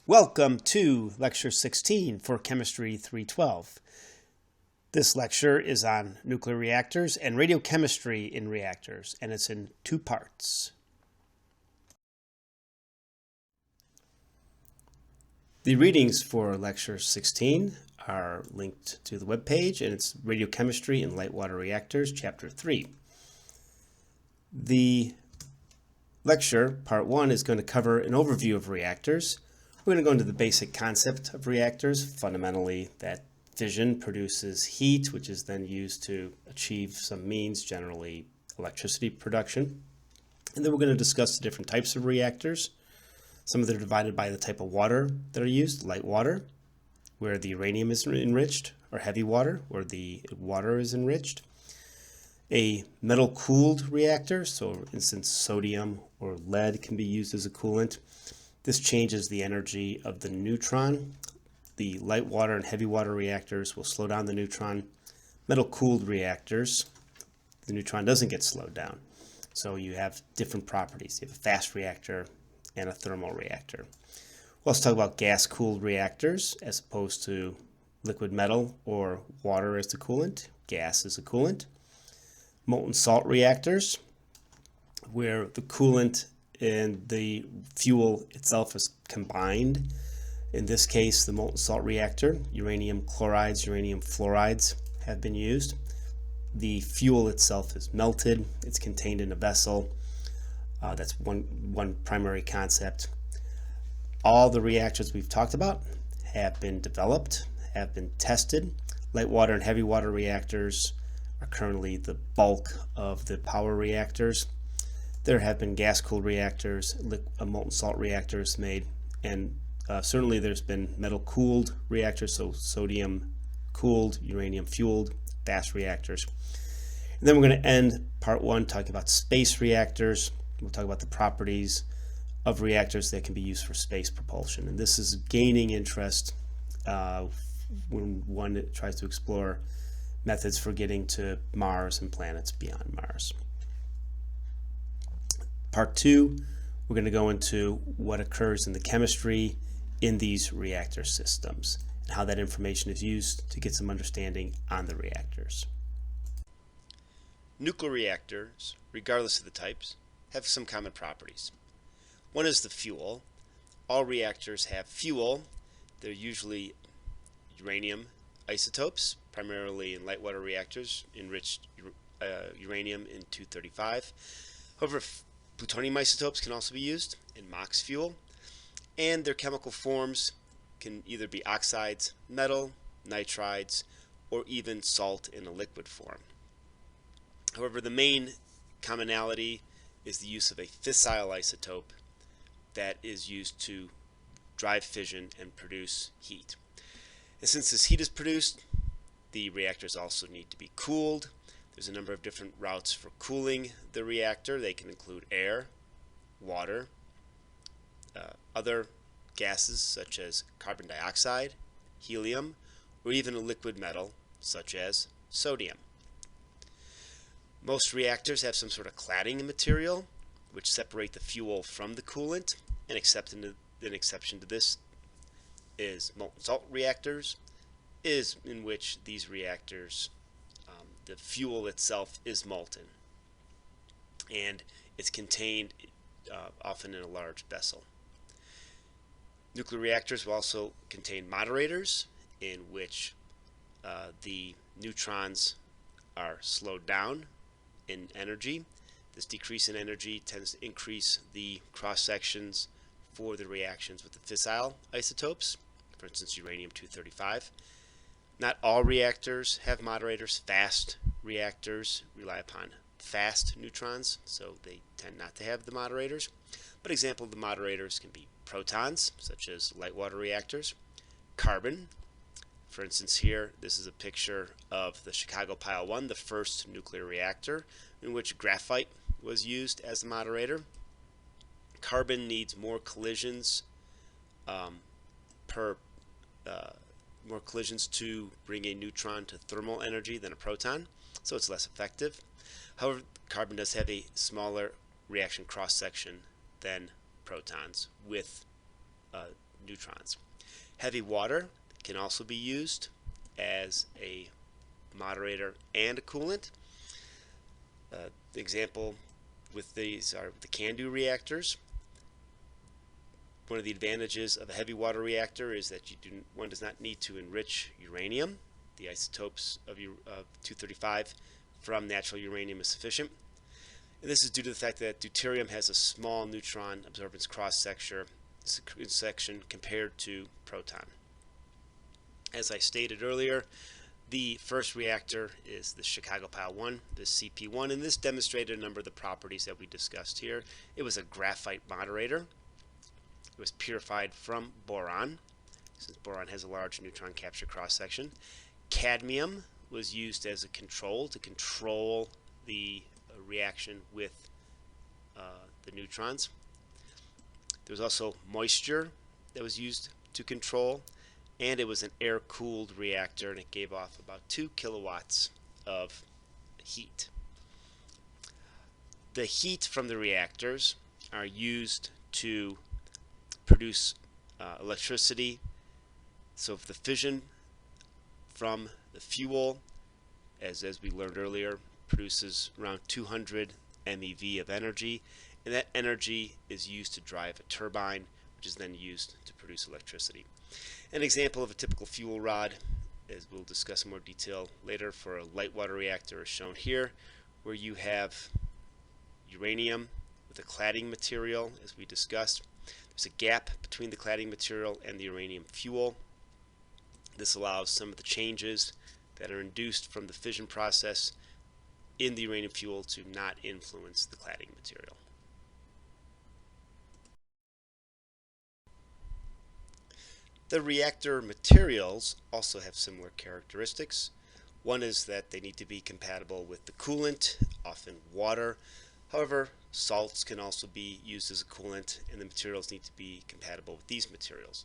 Welcome to Lecture 16 for Chemistry 312. This lecture is on nuclear reactors and radiochemistry in reactors, and it's in two parts. The readings for Lecture 16 are linked to the webpage, and it's Radiochemistry in Light Water Reactors, Chapter 3. The lecture, Part 1, is going to cover an overview of reactors. We're going to go into the basic concept of reactors, fundamentally that fission produces heat, which is then used to achieve some means, generally electricity production. And then we're going to discuss the different types of reactors. Some of them are divided by the type of water that are used, light water, where the uranium is enriched, or heavy water, where the water is enriched. A metal-cooled reactor, so for instance sodium or lead can be used as a coolant. This changes the energy of the neutron. The light water and heavy water reactors will slow down the neutron. Metal-cooled reactors, the neutron doesn't get slowed down. So you have different properties. You have a fast reactor and a thermal reactor. We'll also talk about gas-cooled reactors as opposed to liquid metal or water as the coolant. Gas is a coolant. Molten salt reactors, where the coolant and the fuel itself is combined. In this case, the molten salt reactor, uranium chlorides, uranium fluorides have been used. The fuel itself is melted. It's contained in a vessel. That's one primary concept. All the reactors we've talked about have been developed, have been tested. Light water and heavy water reactors are currently the bulk of the power reactors. There have been gas-cooled reactors, molten salt reactors made, and certainly there's been metal-cooled reactors, so sodium-cooled, uranium-fueled, fast reactors. And then we're going to end Part 1 talking about space reactors. We'll talk about the properties of reactors that can be used for space propulsion. And this is gaining interest when one tries to explore methods for getting to Mars and planets beyond Mars. Part 2, we're going to go into what occurs in the chemistry in these reactor systems and how that information is used to get some understanding on the reactors. Nuclear reactors, regardless of the types, have some common properties. One is the fuel. All reactors have fuel. They're usually uranium isotopes, primarily in light water reactors, enriched uranium-235. However, plutonium isotopes can also be used in MOX fuel, and their chemical forms can either be oxides, metal, nitrides, or even salt in a liquid form. However, the main commonality is the use of a fissile isotope that is used to drive fission and produce heat. And since this heat is produced, the reactors also need to be cooled. There's a number of different routes for cooling the reactor. They can include air, water, other gases such as carbon dioxide, helium, or even a liquid metal such as sodium. Most reactors have some sort of cladding material which separate the fuel from the coolant. An exception to this is molten salt reactors, in which these reactors the fuel itself is molten, and it's contained often in a large vessel. Nuclear reactors will also contain moderators, in which the neutrons are slowed down in energy. This decrease in energy tends to increase the cross sections for the reactions with the fissile isotopes, for instance uranium-235. Not all reactors have moderators. Fast reactors rely upon fast neutrons, so they tend not to have the moderators. But example of the moderators can be protons, such as light water reactors, carbon. For instance here, this is a picture of the Chicago Pile 1, the first nuclear reactor, in which graphite was used as the moderator. Carbon needs more collisions more collisions to bring a neutron to thermal energy than a proton, so it's less effective. However, carbon does have a smaller reaction cross-section than protons with neutrons. Heavy water can also be used as a moderator and a coolant. The example with these are the CANDU reactors. One of the advantages of a heavy water reactor is that one does not need to enrich uranium. The isotopes of 235 from natural uranium is sufficient. And this is due to the fact that deuterium has a small neutron absorbance cross-section compared to proton. As I stated earlier, the first reactor is the Chicago Pile 1, the CP1, and this demonstrated a number of the properties that we discussed here. It was a graphite moderator. It was purified from boron, since boron has a large neutron capture cross-section. Cadmium was used as a control to control the reaction with the neutrons. There was also moisture that was used to control, and it was an air-cooled reactor, and it gave off about 2 kilowatts of heat. The heat from the reactors are used to produce electricity. So if the fission from the fuel, as we learned earlier, produces around 200 MeV of energy, and that energy is used to drive a turbine, which is then used to produce electricity. An example of a typical fuel rod, as we'll discuss in more detail later, for a light water reactor is shown here, where you have uranium with a cladding material, as we discussed. There's a gap between the cladding material and the uranium fuel. This allows some of the changes that are induced from the fission process in the uranium fuel to not influence the cladding material. The reactor materials also have similar characteristics. One is that they need to be compatible with the coolant, often water. However, salts can also be used as a coolant, and the materials need to be compatible with these materials.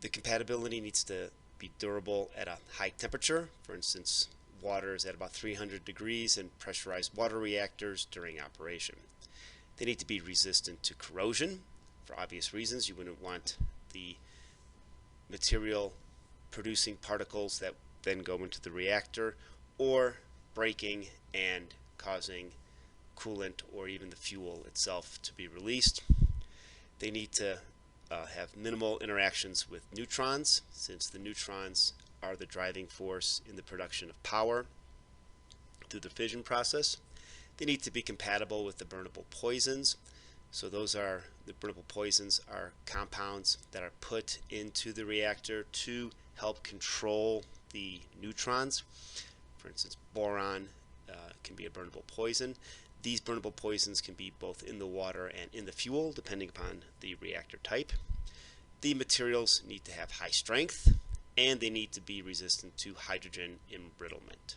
The compatibility needs to be durable at a high temperature. For instance, water is at about 300 degrees in pressurized water reactors during operation. They need to be resistant to corrosion. For obvious reasons, you wouldn't want the material producing particles that then go into the reactor, or breaking and causing coolant or even the fuel itself to be released. They need to have minimal interactions with neutrons, since the neutrons are the driving force in the production of power through the fission process. They need to be compatible with the burnable poisons. So the burnable poisons are compounds that are put into the reactor to help control the neutrons. For instance, boron can be a burnable poison. These burnable poisons can be both in the water and in the fuel, depending upon the reactor type. The materials need to have high strength, and they need to be resistant to hydrogen embrittlement.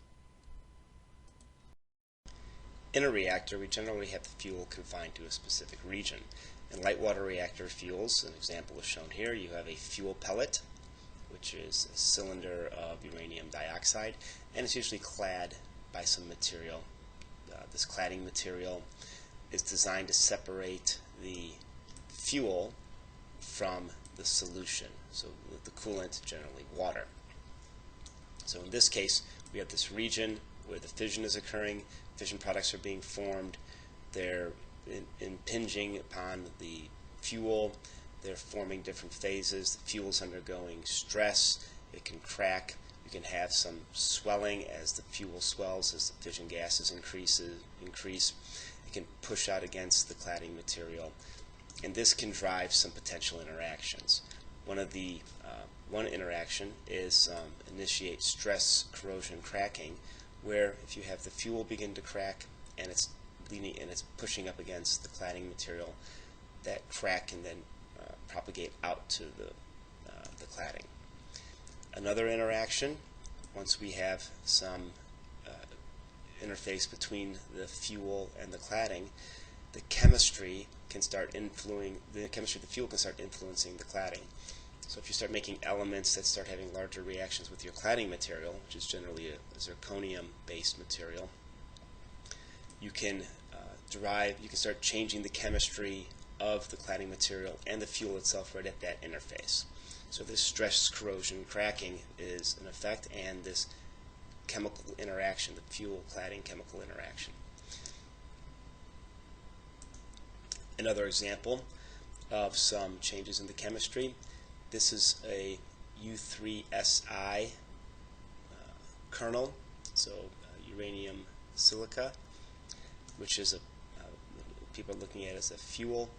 In a reactor, we generally have the fuel confined to a specific region. In light water reactor fuels, an example is shown here. You have a fuel pellet, which is a cylinder of uranium dioxide, and it's usually clad by some material. This cladding material is designed to separate the fuel from the solution. So the coolant, generally water. So in this case, we have this region where the fission is occurring, fission products are being formed, they're impinging upon the fuel, they're forming different phases, the fuel's undergoing stress, it can crack, you can have some swelling as the fuel swells, as the fission gases increase, it can push out against the cladding material, and this can drive some potential interactions. One interaction is initiate stress corrosion cracking, where if you have the fuel begin to crack and it's pushing up against the cladding material, that crack can then propagate out to the cladding. Another interaction, once we have some interface between the fuel and the cladding, the chemistry can start influencing the fuel can start influencing the cladding. So if you start making elements that start having larger reactions with your cladding material, which is generally a zirconium-based material, you can start changing the chemistry of the cladding material and the fuel itself right at that interface. So this stress corrosion cracking is an effect, and this chemical interaction, the fuel cladding chemical interaction. Another example of some changes in the chemistry. This is a U3Si kernel, so uranium silica, which is people are looking at as a fuel.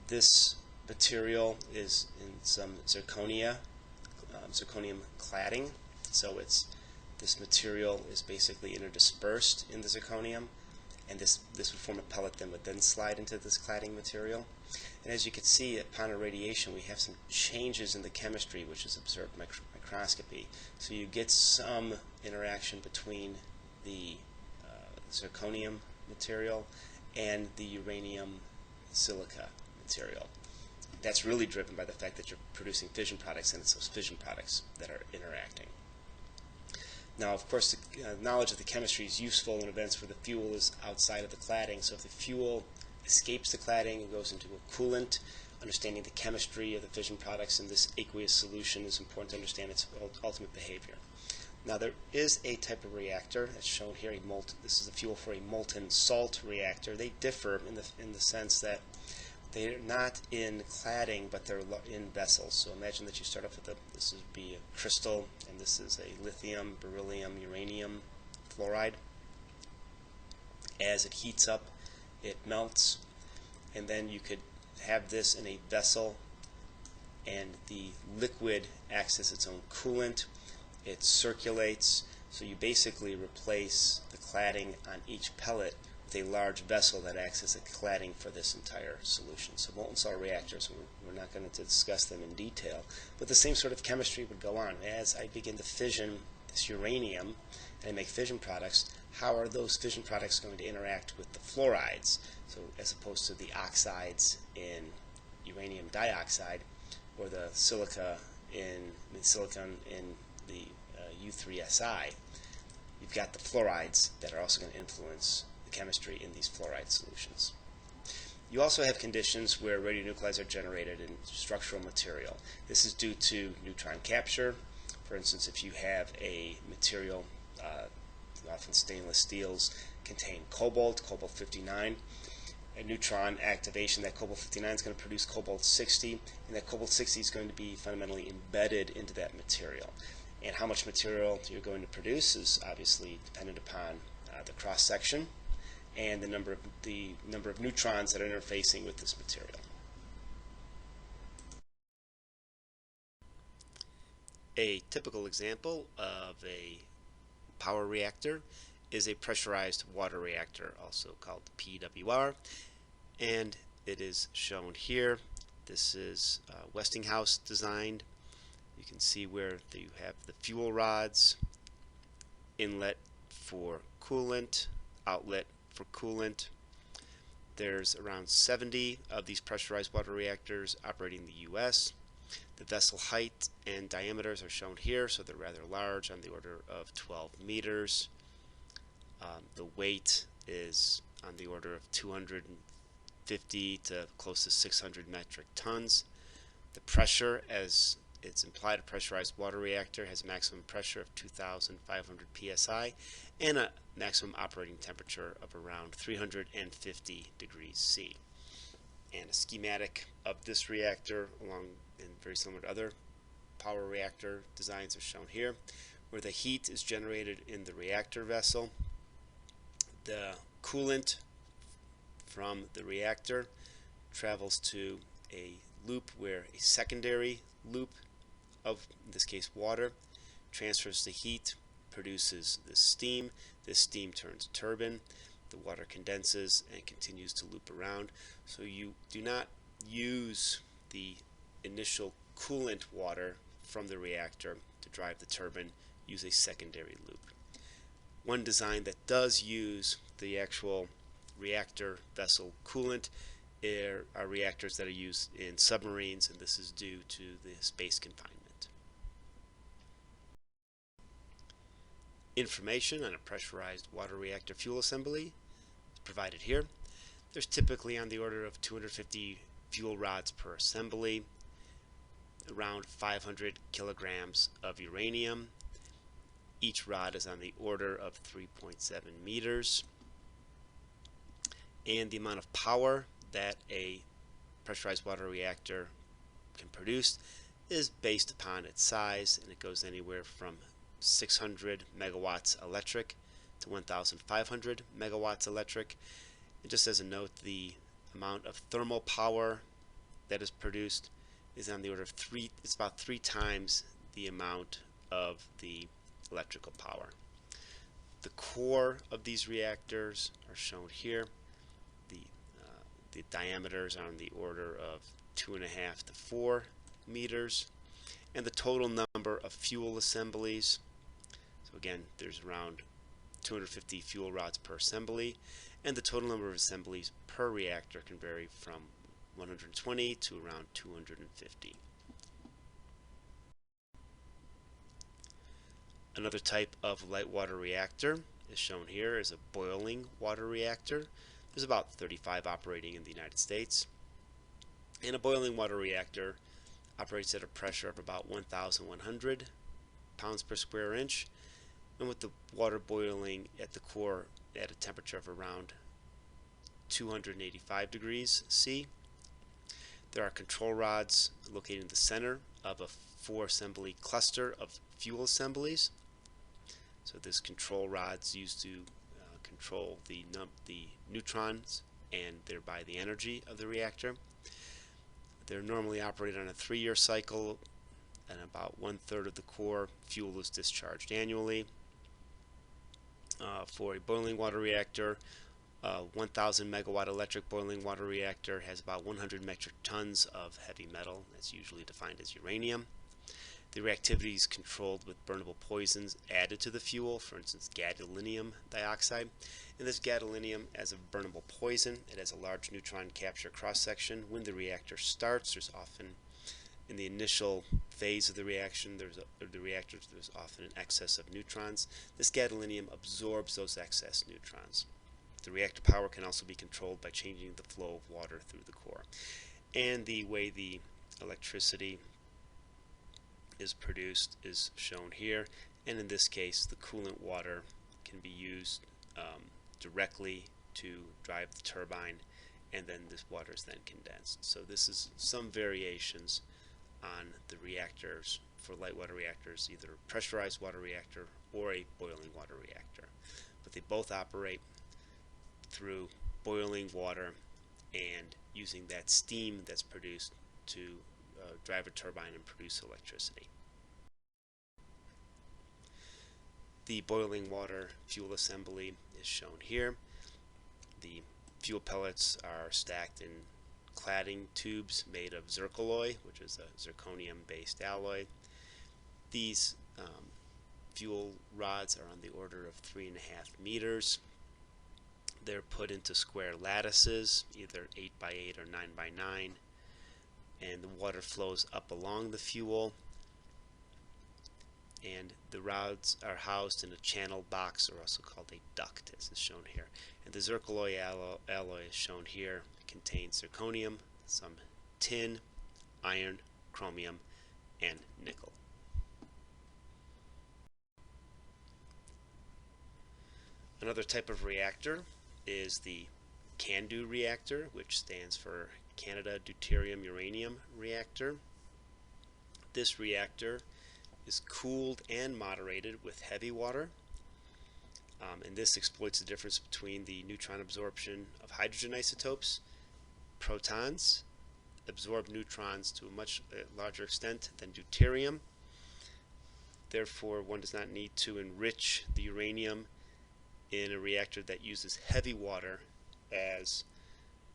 This material is in some zirconium cladding, so this material is basically interdispersed in the zirconium, and this would form a pellet that would then slide into this cladding material. And as you can see, upon irradiation, we have some changes in the chemistry, which is observed microscopy. So you get some interaction between the zirconium material and the uranium silica material. That's really driven by the fact that you're producing fission products, and it's those fission products that are interacting. Now, of course, the knowledge of the chemistry is useful in events where the fuel is outside of the cladding. So if the fuel escapes the cladding and goes into a coolant, understanding the chemistry of the fission products in this aqueous solution is important to understand its ultimate behavior. Now, there is a type of reactor that's shown here. This is the fuel for a molten salt reactor. They differ in the sense that they're not in cladding, but they're in vessels. So imagine that you start off with this would be a crystal, and this is a lithium, beryllium, uranium fluoride. As it heats up, it melts, and then you could have this in a vessel, and the liquid acts as its own coolant. It circulates, so you basically replace the cladding on each pellet with a large vessel that acts as a cladding for this entire solution. So molten salt reactors, we're not going to discuss them in detail, but the same sort of chemistry would go on. As I begin to fission this uranium and I make fission products, how are those fission products going to interact with the fluorides? So as opposed to the oxides in uranium dioxide, or the silicon in the U3Si, you've got the fluorides that are also going to influence the chemistry in these fluoride solutions. You also have conditions where radionuclides are generated in structural material. This is due to neutron capture. For instance, if you have a material, often stainless steels, contain cobalt-59, a neutron activation, that cobalt-59 is going to produce cobalt-60, and that cobalt-60 is going to be fundamentally embedded into that material. And how much material you're going to produce is obviously dependent upon the cross-section and the number of neutrons that are interfacing with this material. A typical example of a power reactor is a pressurized water reactor, also called PWR, and it is shown here. This is Westinghouse designed. You can see where you have the fuel rods, inlet for coolant, outlet for coolant. There's around 70 of these pressurized water reactors operating in the US. The vessel height and diameters are shown here, so they're rather large, on the order of 12 meters. The weight is on the order of 250 to close to 600 metric tons. The pressure, as it's implied, a pressurized water reactor has a maximum pressure of 2,500 psi and a maximum operating temperature of around 350 degrees C. And a schematic of this reactor, and very similar to other power reactor designs, are shown here, where the heat is generated in the reactor vessel. The coolant from the reactor travels to a loop where a secondary loop of, in this case, water, transfers the heat, produces the steam. This steam turns a turbine. The water condenses and continues to loop around. So you do not use the initial coolant water from the reactor to drive the turbine. Use a secondary loop. One design that does use the actual reactor vessel coolant are reactors that are used in submarines, and this is due to the space confinement. Information on a pressurized water reactor fuel assembly is provided here. There's typically on the order of 250 fuel rods per assembly, around 500 kilograms of uranium. Each rod is on the order of 3.7 meters. And the amount of power that a pressurized water reactor can produce is based upon its size, and it goes anywhere from 600 megawatts electric to 1,500 megawatts electric. And just as a note, the amount of thermal power that is produced is on the order of it's about 3 times the amount of the electrical power. The core of these reactors are shown here. The diameters are on the order of 2.5 to 4 meters, and the total number of fuel assemblies, so again there's around 250 fuel rods per assembly, and the total number of assemblies per reactor can vary from 120 to around 250. Another type of light water reactor is shown here as a boiling water reactor. There's about 35 operating in the United States. And a boiling water reactor operates at a pressure of about 1,100 pounds per square inch, and with the water boiling at the core at a temperature of around 285 degrees C. There are control rods located in the center of a 4-assembly cluster of fuel assemblies. So this control rod's used to control the neutrons and thereby the energy of the reactor. They're normally operated on a 3-year cycle, and about 1/3 of the core fuel is discharged annually. For a boiling water reactor, 1,000 megawatt electric boiling water reactor has about 100 metric tons of heavy metal. That's usually defined as uranium. The reactivity is controlled with burnable poisons added to the fuel, for instance gadolinium dioxide. And this gadolinium, as a burnable poison, it has a large neutron capture cross-section. When the reactor starts, there's often, in the initial phase of the reaction, there's often an excess of neutrons. This gadolinium absorbs those excess neutrons. The reactor power can also be controlled by changing the flow of water through the core. And the way the electricity is produced is shown here, and in this case the coolant water can be used directly to drive the turbine, and then this water is then condensed. So this is some variations on the reactors for light water reactors, either a pressurized water reactor or a boiling water reactor, but they both operate through boiling water and using that steam that's produced to drive a turbine and produce electricity. The boiling water fuel assembly is shown here. The fuel pellets are stacked in cladding tubes made of zircaloy, which is a zirconium-based alloy. These fuel rods are on the order of 3.5 meters. They're put into square lattices, either 8x8 or 9x9, and the water flows up along the fuel, and the rods are housed in a channel box, or also called a duct, as is shown here. And the zircaloy alloy is shown here. It contains zirconium, some tin, iron, chromium, and nickel. Another type of reactor is the CANDU reactor, which stands for Canada Deuterium Uranium Reactor. This reactor is cooled and moderated with heavy water, and this exploits the difference between the neutron absorption of hydrogen isotopes. Protons absorb neutrons to a much larger extent than deuterium. Therefore, one does not need to enrich the uranium in a reactor that uses heavy water as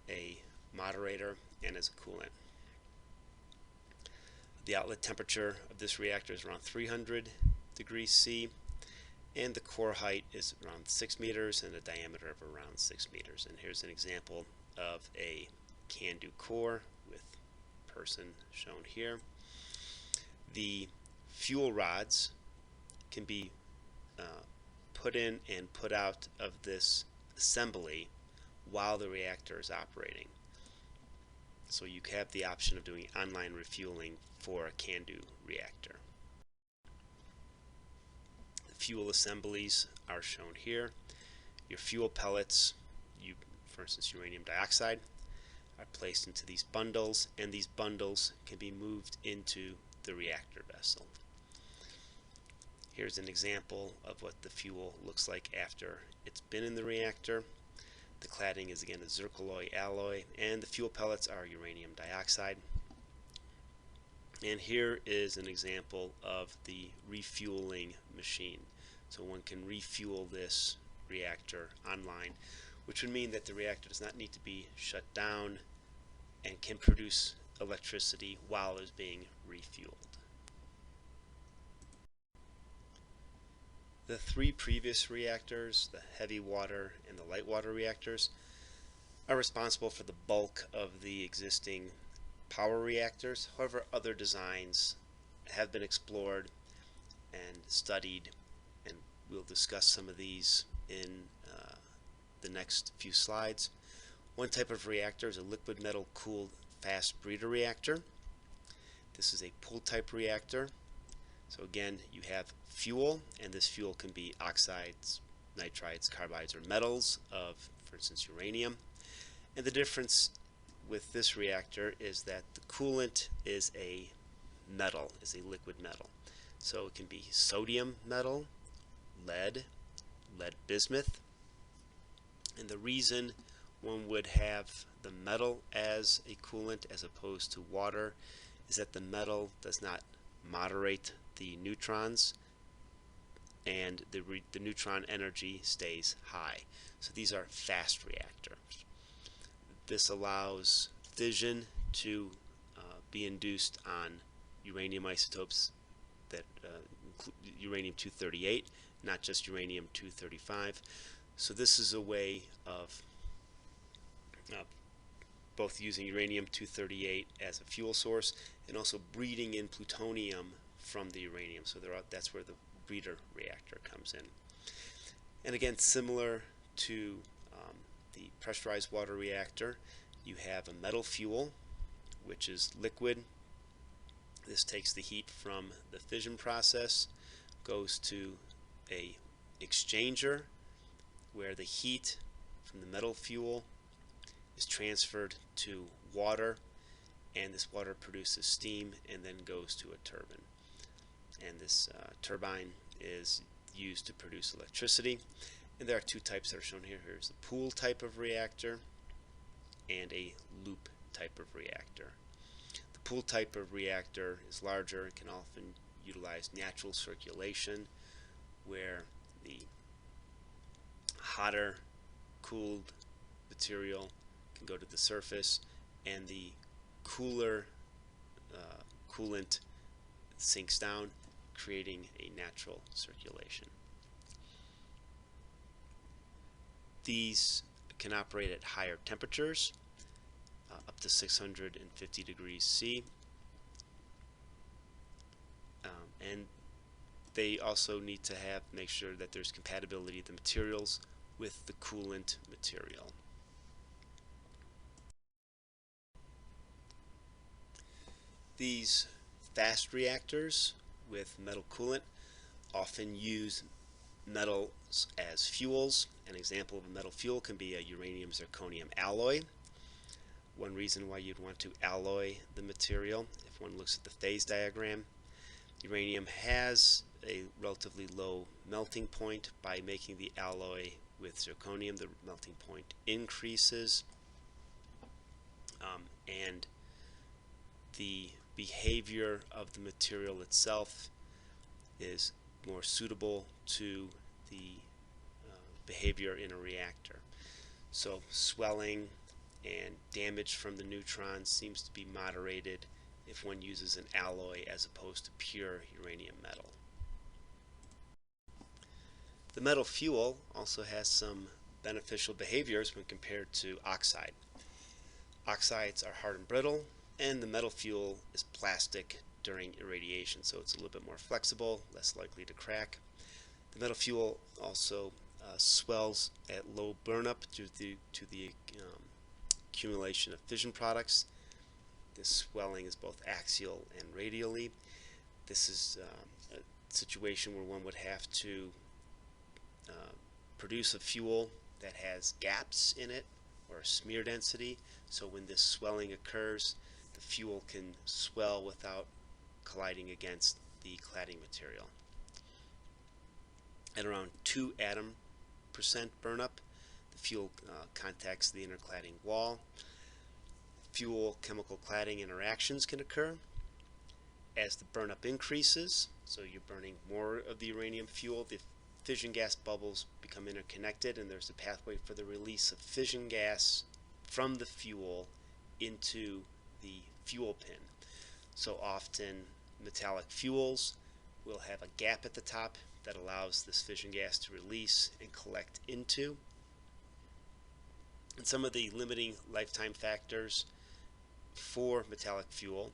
a moderator and as a coolant. The outlet temperature of this reactor is around 300 degrees C, and the core height is around 6 meters and a diameter of around 6 meters. And here's an example of a CANDU core with person shown here. The fuel rods can be put in and put out of this assembly while the reactor is operating. So you have the option of doing online refueling for a CANDU reactor. The fuel assemblies are shown here. Your fuel pellets, for instance uranium dioxide, are placed into these bundles, and these bundles can be moved into the reactor vessel. Here's an example of what the fuel looks like after it's been in the reactor. The cladding is again a zircaloy alloy, and the fuel pellets are uranium dioxide. And here is an example of the refueling machine. So one can refuel this reactor online, which would mean that the reactor does not need to be shut down and can produce electricity while it is being refueled. The three previous reactors, the heavy water and the light water reactors, are responsible for the bulk of the existing power reactors. However, other designs have been explored and studied, and we'll discuss some of these in the next few slides. One type of reactor is a liquid metal cooled fast breeder reactor. This is a pool type reactor. So again, you have fuel, and this fuel can be oxides, nitrides, carbides, or metals of, for instance, uranium. And the difference with this reactor is that the coolant is a metal, is a liquid metal. So it can be sodium metal, lead bismuth. And the reason one would have the metal as a coolant as opposed to water is that the metal does not moderate the neutrons, and the neutron energy stays high. So these are fast reactors. This allows fission to be induced on uranium isotopes that include uranium-238, not just uranium-235. So this is a way of both using uranium-238 as a fuel source and also breeding in plutonium from the uranium. So that's where the breeder reactor comes in. And again, similar to the pressurized water reactor, you have a metal fuel, which is liquid. This takes the heat from the fission process, goes to a exchanger where the heat from the metal fuel is transferred to water, and this water produces steam and then goes to a turbine. And this turbine is used to produce electricity. And there are two types that are shown here. Here's the pool type of reactor and a loop type of reactor. The pool type of reactor is larger and can often utilize natural circulation, where the hotter cooled material can go to the surface and the cooler coolant sinks down, creating a natural circulation. These can operate at higher temperatures, up to 650 degrees C, and they also need to make sure that there's compatibility of the materials with the coolant material. These fast reactors with metal coolant often use metals as fuels. An example of a metal fuel can be a uranium zirconium alloy. One reason why you'd want to alloy the material, if one looks at the phase diagram, uranium has a relatively low melting point. By making the alloy with zirconium, the melting point increases, and the behavior of the material itself is more suitable to the behavior in a reactor. So swelling and damage from the neutrons seems to be moderated if one uses an alloy as opposed to pure uranium metal. The metal fuel also has some beneficial behaviors when compared to oxide. Oxides are hard and brittle, and the metal fuel is plastic during irradiation, so it's a little bit more flexible, less likely to crack. The metal fuel also swells at low burnup due to the accumulation of fission products. This swelling is both axial and radially. This is a situation where one would have to produce a fuel that has gaps in it, or a smear density, so when this swelling occurs, the fuel can swell without colliding against the cladding material. At around 2 atom percent burnup, the fuel contacts the inner cladding wall. Fuel chemical cladding interactions can occur. As the burnup increases, so you're burning more of the uranium fuel, the fission gas bubbles become interconnected, and there's a pathway for the release of fission gas from the fuel into the fuel pin. So often metallic fuels will have a gap at the top that allows this fission gas to release and collect into. And some of the limiting lifetime factors for metallic fuel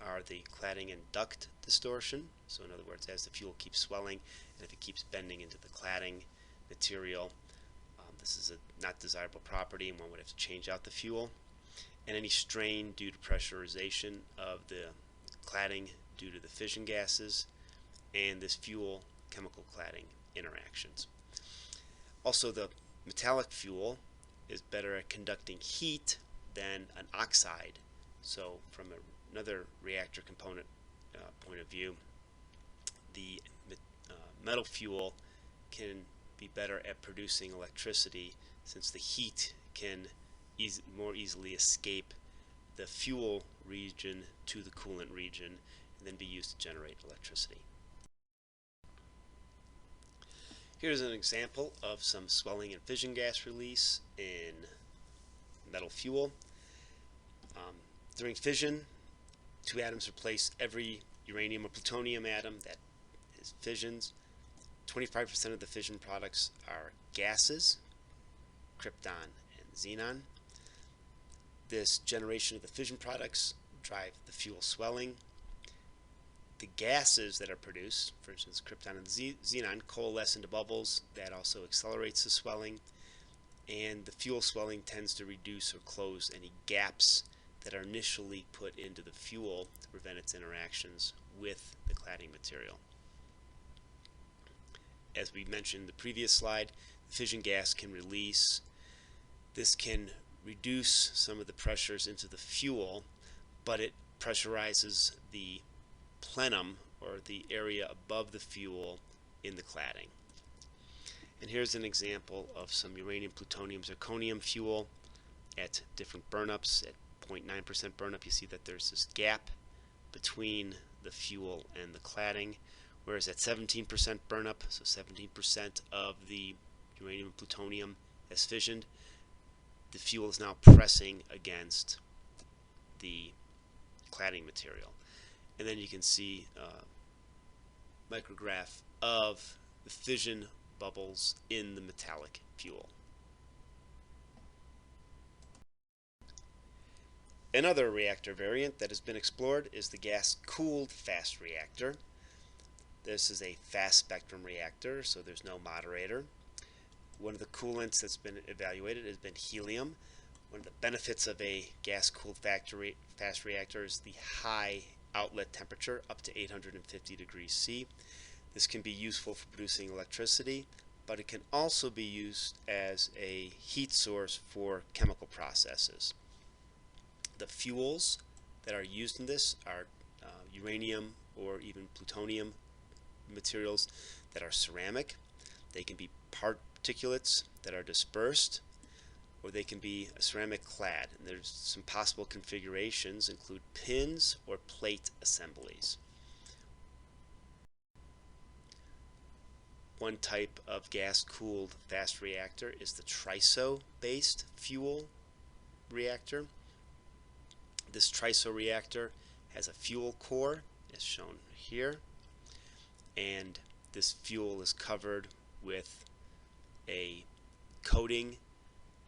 are the cladding and duct distortion. So in other words, as the fuel keeps swelling and if it keeps bending into the cladding material, this is a not desirable property, and one would have to change out the fuel. And any strain due to pressurization of the cladding due to the fission gases and this fuel chemical cladding interactions. Also, the metallic fuel is better at conducting heat than an oxide. So from another reactor component point of view, the metal fuel can be better at producing electricity, since the heat can more easily escape the fuel region to the coolant region and then be used to generate electricity. Here's an example of some swelling and fission gas release in metal fuel. During fission, 2 atoms replace every uranium or plutonium atom that is fissions. 25% of the fission products are gases, krypton and xenon. This generation of the fission products drive the fuel swelling. The gases that are produced, for instance krypton and xenon, coalesce into bubbles. That also accelerates the swelling, and the fuel swelling tends to reduce or close any gaps that are initially put into the fuel to prevent its interactions with the cladding material. As we mentioned in the previous slide, the fission gas can release. This can reduce some of the pressures into the fuel, but it pressurizes the plenum, or the area above the fuel, in the cladding. And here's an example of some uranium, plutonium, zirconium fuel at different burnups. At 0.9% burnup, you see that there's this gap between the fuel and the cladding, whereas at 17% burnup, so 17% of the uranium and plutonium has fissioned, the fuel is now pressing against the cladding material. And then you can see a micrograph of the fission bubbles in the metallic fuel. Another reactor variant that has been explored is the gas-cooled fast reactor. This is a fast spectrum reactor, so there's no moderator. One of the coolants that's been evaluated has been helium. One of the benefits of a gas-cooled fast reactor is the high outlet temperature, up to 850 degrees C. This can be useful for producing electricity, but it can also be used as a heat source for chemical processes. The fuels that are used in this are uranium or even plutonium materials that are ceramic. They can be particulates that are dispersed, or they can be a ceramic clad. And there's some possible configurations include pins or plate assemblies. One type of gas-cooled fast reactor is the TRISO-based fuel reactor. This TRISO reactor has a fuel core, as shown here, and this fuel is covered with a coating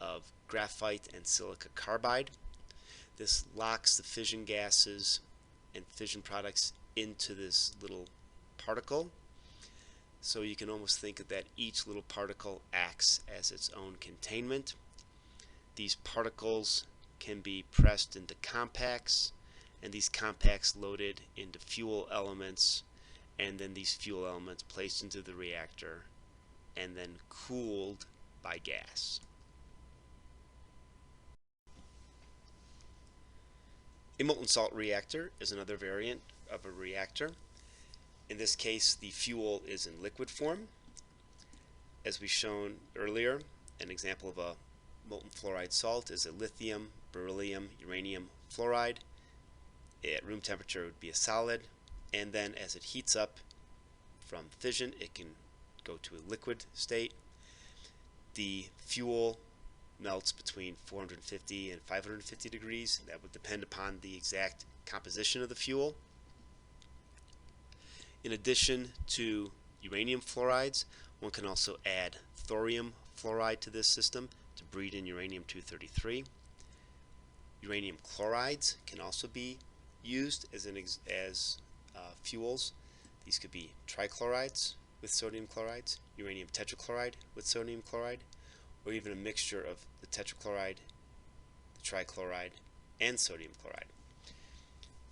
of graphite and silica carbide. This locks the fission gases and fission products into this little particle. So you can almost think that each little particle acts as its own containment. These particles can be pressed into compacts, and these compacts loaded into fuel elements, and then these fuel elements placed into the reactor and then cooled by gas. A molten salt reactor is another variant of a reactor. In this case, the fuel is in liquid form. As we shown earlier, an example of a molten fluoride salt is a lithium, beryllium, uranium fluoride. At room temperature, it would be a solid, and then as it heats up from fission, it can go to a liquid state. The fuel melts between 450 and 550 degrees. That would depend upon the exact composition of the fuel. In addition to uranium fluorides, one can also add thorium fluoride to this system to breed in uranium-233. Uranium chlorides can also be used as fuels. These could be trichlorides with sodium chlorides, uranium tetrachloride with sodium chloride, or even a mixture of the tetrachloride, the trichloride, and sodium chloride.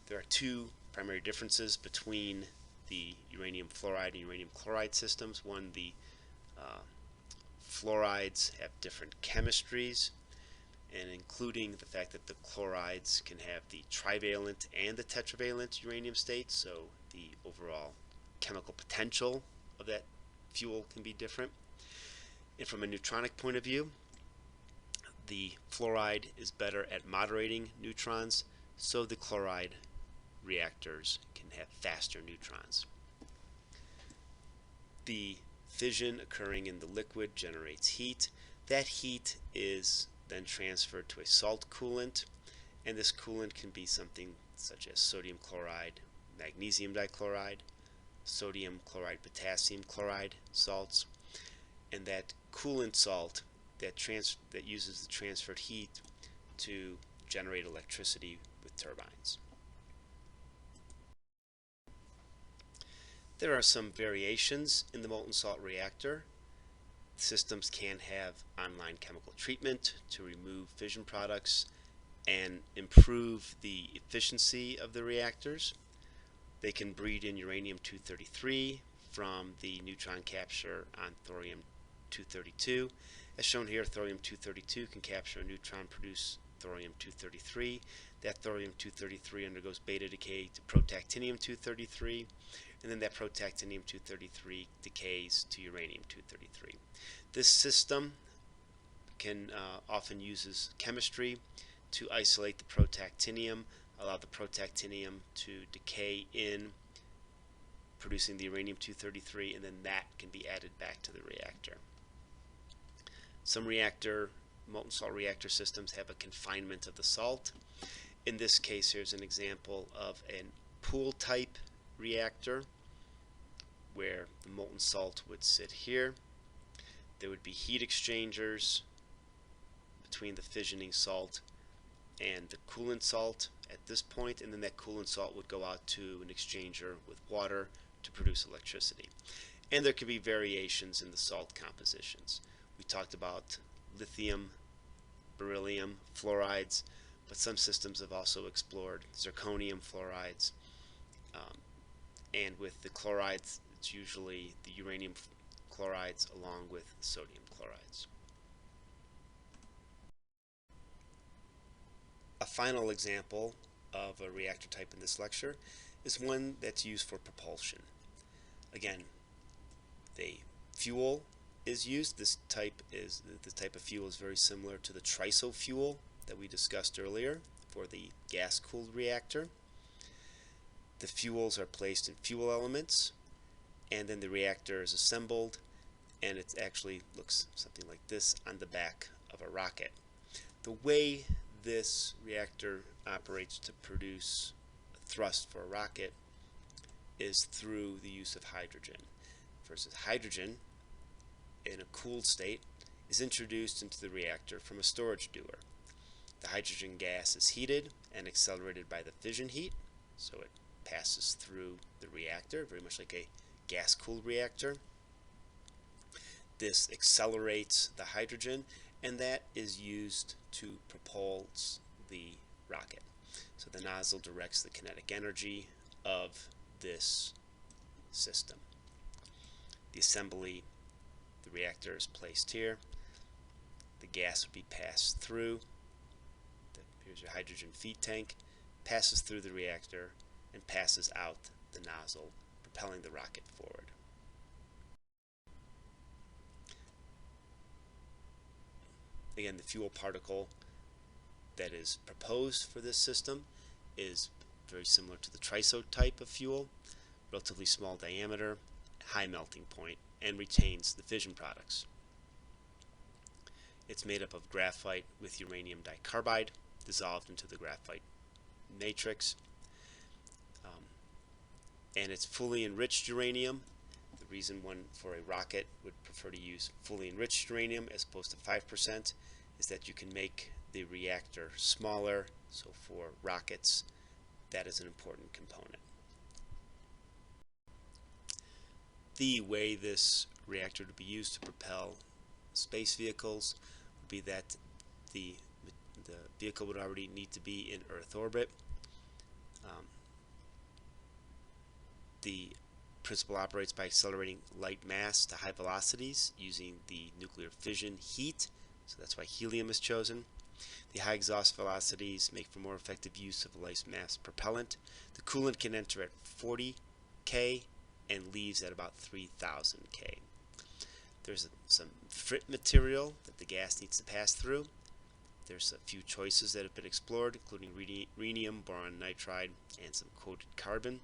There are two primary differences between the uranium fluoride and uranium chloride systems. One, the fluorides have different chemistries, and including the fact that the chlorides can have the trivalent and the tetravalent uranium states, so the overall chemical potential of that fuel can be different. And from a neutronic point of view, the fluoride is better at moderating neutrons, so the chloride reactors can have faster neutrons. The fission occurring in the liquid generates heat. That heat is then transferred to a salt coolant, and this coolant can be something such as sodium chloride, magnesium dichloride, sodium chloride, potassium chloride salts, and that coolant salt that uses the transferred heat to generate electricity with turbines. There are some variations in the molten salt reactor. Systems can have online chemical treatment to remove fission products and improve the efficiency of the reactors. They can breed in uranium-233 from the neutron capture on thorium-232. As shown here, thorium-232 can capture a neutron, produce thorium-233. That thorium-233 undergoes beta decay to protactinium-233, and then that protactinium-233 decays to uranium-233. This system can often uses chemistry to isolate the protactinium, allow the protactinium to decay in, producing the uranium-233, and then that can be added back to the reactor. Some molten salt reactor systems have a confinement of the salt. In this case, here's an example of a pool type reactor where the molten salt would sit here. There would be heat exchangers between the fissioning salt and the coolant salt at this point, and then that coolant salt would go out to an exchanger with water to produce electricity. And there could be variations in the salt compositions. We talked about lithium, beryllium, fluorides, but some systems have also explored zirconium fluorides. And with the chlorides, it's usually the uranium chlorides along with sodium chlorides. A final example of a reactor type in this lecture is one that's used for propulsion. Again, the fuel is used. This type of fuel is very similar to the triso fuel that we discussed earlier for the gas-cooled reactor. The fuels are placed in fuel elements, and then the reactor is assembled, and it actually looks something like this on the back of a rocket. The way this reactor operates to produce thrust for a rocket is through the use of hydrogen. Versus hydrogen in a cooled state is introduced into the reactor from a storage dewar. The hydrogen gas is heated and accelerated by the fission heat, so it passes through the reactor, very much like a gas-cooled reactor. This accelerates the hydrogen, and that is used to propulse the rocket. So the nozzle directs the kinetic energy of this system. The assembly, the reactor is placed here. The gas would be passed through. Here's your hydrogen feed tank, passes through the reactor and passes out the nozzle, propelling the rocket forward. Again, the fuel particle that is proposed for this system is very similar to the triso type of fuel, relatively small diameter, high melting point, and retains the fission products. It's made up of graphite with uranium dicarbide dissolved into the graphite matrix, and it's fully enriched uranium. The reason one for a rocket would prefer to use fully enriched uranium as opposed to 5% is that you can make the reactor smaller, so for rockets that is an important component. The way this reactor would be used to propel space vehicles would be that the vehicle would already need to be in Earth orbit. The principle operates by accelerating light mass to high velocities using the nuclear fission heat, so that's why helium is chosen. The high exhaust velocities make for more effective use of light mass propellant. The coolant can enter at 40 K and leaves at about 3000 K. There's some frit material that the gas needs to pass through. There's a few choices that have been explored, including rhenium, boron nitride, and some coated carbon.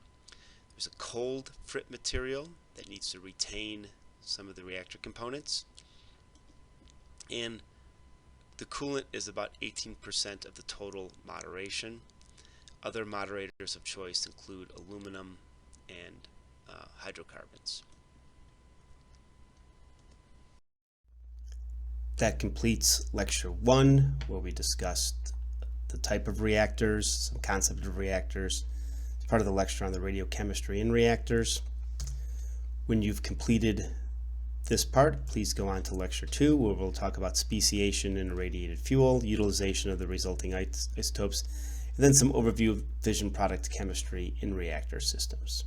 There's a cold frit material that needs to retain some of the reactor components. And the coolant is about 18% of the total moderation. Other moderators of choice include aluminum and hydrocarbons. That completes Lecture 1, where we discussed the type of reactors, some concept of reactors. It's part of the lecture on the radiochemistry in reactors. When you've completed this part, please go on to Lecture 2, where we'll talk about speciation in irradiated fuel, utilization of the resulting isotopes, and then some overview of fission product chemistry in reactor systems.